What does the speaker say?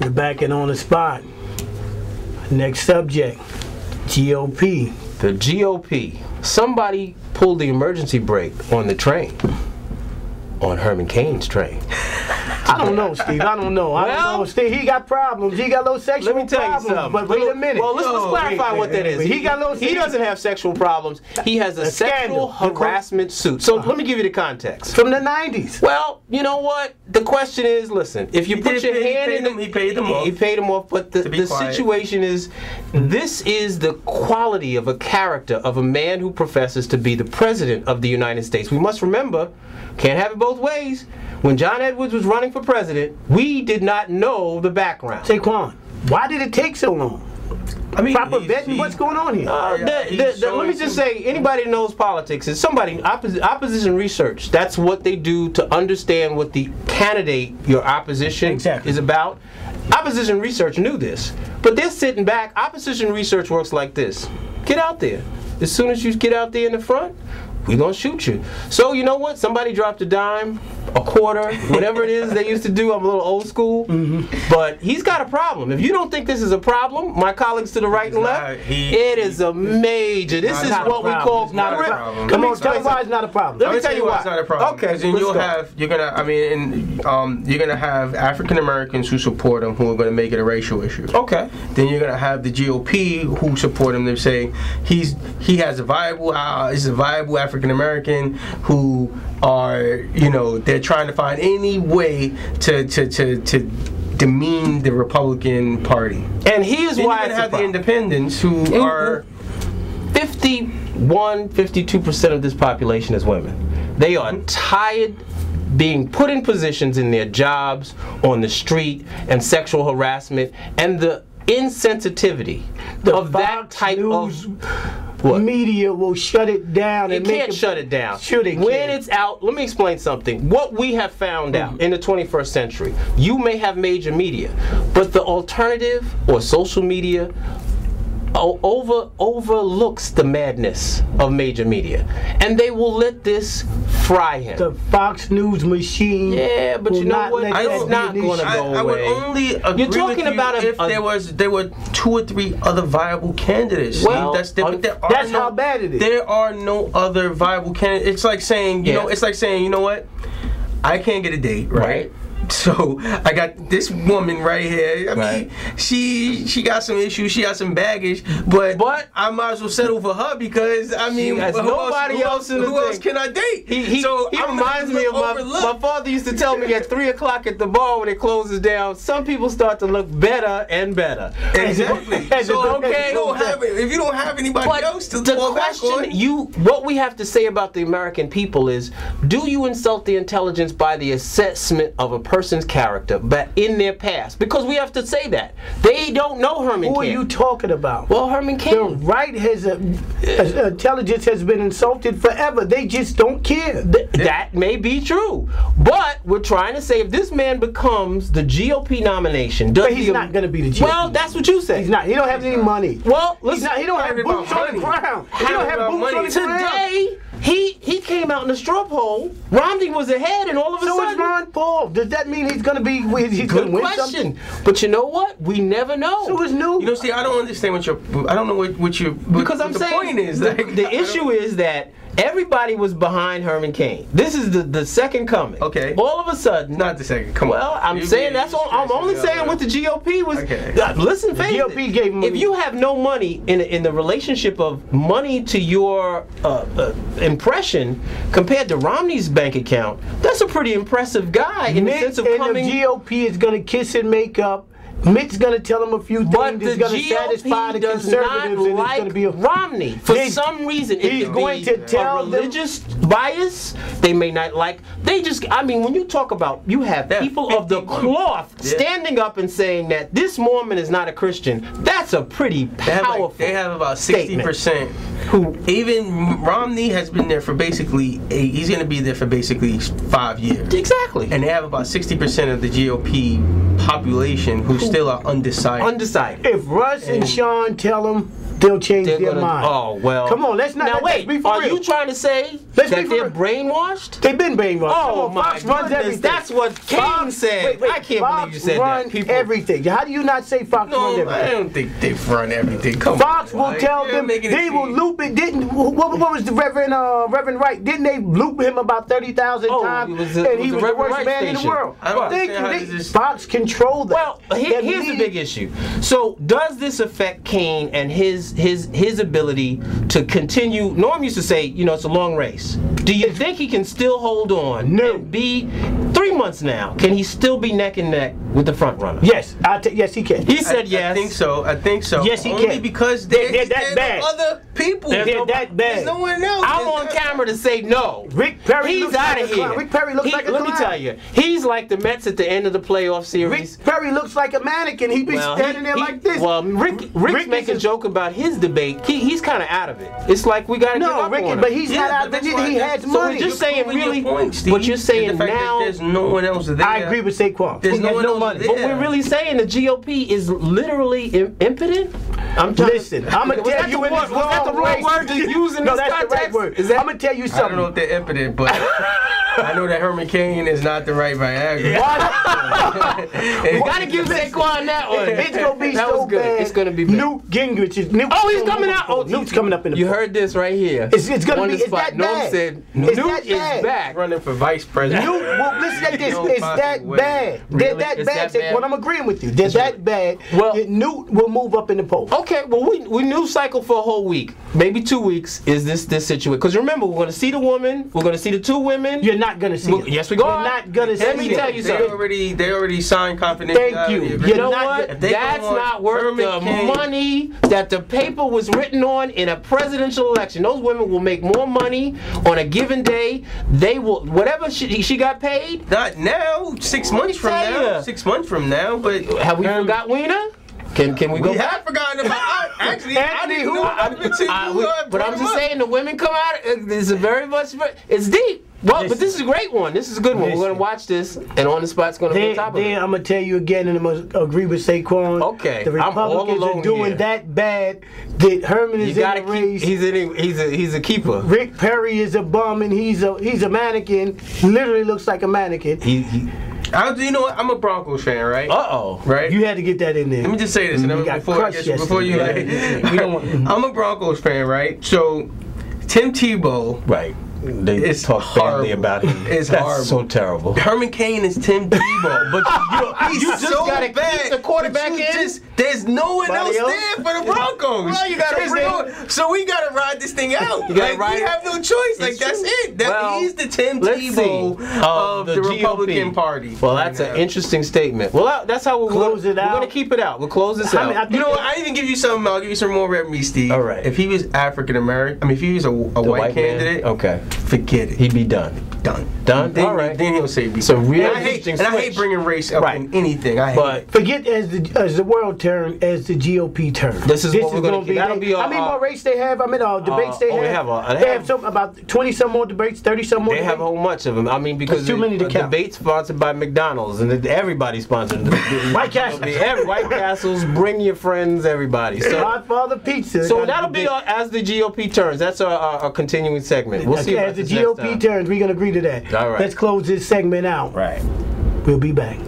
You're back and on the spot. Next subject, GOP. The GOP. Somebody pulled the emergency brake on the train. On Herman Cain's train. I don't know, Steve. I don't know. I don't know, Steve. He got problems. He got little sexual problems. Let me tell you something. But wait a minute. Well, let's clarify what that is. He got little. He doesn't have sexual problems. He has a sexual harassment suit. So let me give you the context. From the 90s. Well, you know what? The question is, listen, if you put your hand in the... He paid them off. He paid them off, but the situation is, this is the quality of a character of a man who professes to be the president of the United States. We must remember, can't have it both ways. When John Edwards was running for president, we did not know the background. Saquan, why did it take so long? I mean, proper vetting. What's going on here? Let me just say, anybody who knows politics is somebody, opposition research. That's what they do to understand what the candidate, your opposition, is about. Opposition research knew this, but they're sitting back. Opposition research works like this. Get out there. As soon as you get out there in the front, we're going to shoot you. So you know what? Somebody dropped a dime, a quarter, whatever it is they used to do. I'm a little old school. But he's got a problem. If you don't think this is a problem, my colleagues to the right and left, it is a major. This is what we call not a problem. Come on, tell me why it's not a problem. Let me tell you why it's not a problem. Okay, then you'll have, you're gonna have African Americans who support him who are gonna make it a racial issue. Okay. Then you're gonna have the GOP who support him. They're saying he has a viable, is a viable African American who are, they're trying to find any way to demean the Republican Party. And here's why you have the independents who are 52% of this population is women. They are tired being put in positions in their jobs, on the street, and sexual harassment, and the insensitivity of that type of media will shut it down. It can't shut it down. When it's out, let me explain something. What we have found out in the 21st century, you may have major media, but the alternative or social media overlooks the madness of major media, and they will let this fry him. The Fox News machine. Yeah, but you know what? It's not going to go away. I would only agree You're talking with you about if there were 2 or 3 other viable candidates. Well, that's how bad it is. There are no other viable candidates. It's like saying, you know what? I can't get a date, right? So I got this woman right here. I mean, she got some issues. She got some baggage, but I might as well settle for her because nobody else. Who else can I date? He reminds me of my father used to tell me at 3 o'clock at the bar when it closes down. Some people start to look better and better. Exactly. So if you don't have anybody else to fall back on, what we have to say about the American people is: do you insult the intelligence by the assessment of a person's character, but in their past? Because we have to say that they don't know Herman Cain. Who are you talking about? Well, Herman Cain. The right intelligence has been insulted forever. They just don't care. That may be true, but we're trying to say if this man becomes the GOP nomination, he's not going to be the GOP. Well, that's what you say. He's not. He don't have any money. Well, he don't have boots on the ground. He don't have boots on the ground. Today, he came out in the straw poll. Romney was ahead, and all of a sudden, so is Ron Paul. Does that mean he's going to be? He's going to win something? But you know what? We never know. So is new. See, I don't understand what I don't know what your. Because I'm saying point is the issue is that everybody was behind Herman Cain. This is the second coming. Okay. All of a sudden. Not the second. Come on. Well, I'm saying that's all. I'm only saying what the GOP was. Okay. Listen, the GOP gave him. If you have no money in the relationship of money to your impression compared to Romney's bank account, that's a pretty impressive guy in the sense of coming. The GOP is going to kiss and make up. Mitt's going to tell him a few things that's going to satisfy the conservatives, and it's going to be a Romney for some reason. He's going to tell religious bias. They may not like. They just. I mean, when you talk about, you have people of the cloth standing up and saying that this Mormon is not a Christian. That's a pretty powerful. They have about 60%. Who even Romney has been there for basically. He's going to be there for basically 5 years. Exactly. And they have about 60% of the GOP population who still are undecided. If Russ and Sean tell them, they'll change their mind. Oh well. Come on, let's not. Now wait. Are you trying to say Let's that they're brainwashed? They've been brainwashed. Oh, my Fox runs goodness. everything. That's what Cain said. Wait, I can't believe you said Fox that. People, run everything. How do you not say Fox runs everything? I don't think they run everything. Come Fox on, will tell them they will loop it. What was the Reverend Wright? Didn't they loop him about 30,000 times? And he was the worst man in the world. I don't understand how Fox control that. Well, here's the big issue. So does this affect Cain and his ability to continue? Norm used to say, you know, it's a long race. Do you think he can still hold on? No. And be 3 months now. Can he still be neck and neck with the front runner? Yes, yes he can. He said yes. I think so. Yes, he Only can. because they're that bad. Other people. They're that bad. There's no one else. I'm on camera to say no. Rick Perry He's out of here. Rick Perry looks like a Let clown. me tell you, he's like the Mets at the end of the playoff series. Rick Perry looks like a mannequin. He be standing there like this. Well, Rick's making a joke about his debate. He's kind of out of it. It's like we got to give up on him. But he's not out of it. He has money. So we're just saying, really, but you're saying now. There's no one else there. I agree with Saquon. There's no money. But we're really saying the GOP is literally impotent. Listen, I'm gonna tell you was that the wrong word to use in this context? The right word. I'm gonna tell you something. I don't know if they're impotent, but I know that Herman Cain is not the right Viagra. We gotta give Saquon that one. It's gonna be that so was good. bad. It's gonna be bad. Newt Gingrich is. He's coming out. Oh, Newt's coming up in the. You heard this right here. It's gonna be. It's spot. that Norm bad. said Newt is back. Running for vice president. Well, listen at this. It's that bad. They're that bad. Saquon, I'm agreeing with you. They're that bad. Well, Newt will move up in the poll. Okay, well, we news cycle for a whole week, maybe 2 weeks. Is this situation? Because remember, we're going to see the woman. We're going to see the two women. You're not going to see it. Yes, we are. You're not going to see it. Let me tell you something. They already signed confidentiality. Thank you. You know what? That's not worth the money that the paper was written on in a presidential election. Those women will make more money on a given day. They will, whatever she got paid. Not now. 6 months from now. 6 months from now. But have we forgot Weena? Can we go back? We have forgotten about actually Anthony. But I'm just saying the women come out. It's it's deep. Well, but this is a great one. This is a good one. We're going to watch this, and On the Spot's going to be on top of it. I'm going to tell you again, and I'm going to agree with Saquon. Okay, the Republicans are doing that bad that Herman is in the race. He's a keeper. Rick Perry is a bum, and he's a mannequin. Literally looks like a mannequin. You know what? I'm a Broncos fan, right? Right? You had to get that in there. Let me just say this, and before you I'm a Broncos fan, right? So Tim Tebow, right? They talk badly about him. It's That's horrible. So terrible. Herman Cain is Tim Tebow, but you just so gotta keep the quarterback in. There's no one else there for the Broncos. Well, you gotta so we gotta ride this thing out. We have no choice. Like that's it. He's the Tim Tebow of the Republican Party. Well, that's an interesting statement. Well, that's how we'll close it out. We're gonna keep it out. We'll close this out. You know what? I even give you some. I'll give you some more red meat, Steve. All right. If he was African American, if he was a white candidate, okay, forget it. He'd be done. Done. All right. Then he'll say. So real I hate bringing race up in anything. But forget as the world term as the GOP term. This is what we're going to be. That'll be. How many more race they have? Debates they have. They have some about 20 some more debates, 30 some more. They have a whole bunch of them. I mean, because too many to count. Debates sponsored by McDonald's and everybody sponsored. White Castles. White Castles. Bring your friends. Everybody. So Godfather Pizza. So that'll be as the GOP turns. That's a continuing segment. We'll see as the GOP turns. We're gonna agree to that. All right. Let's close this segment out. Right. We'll be back.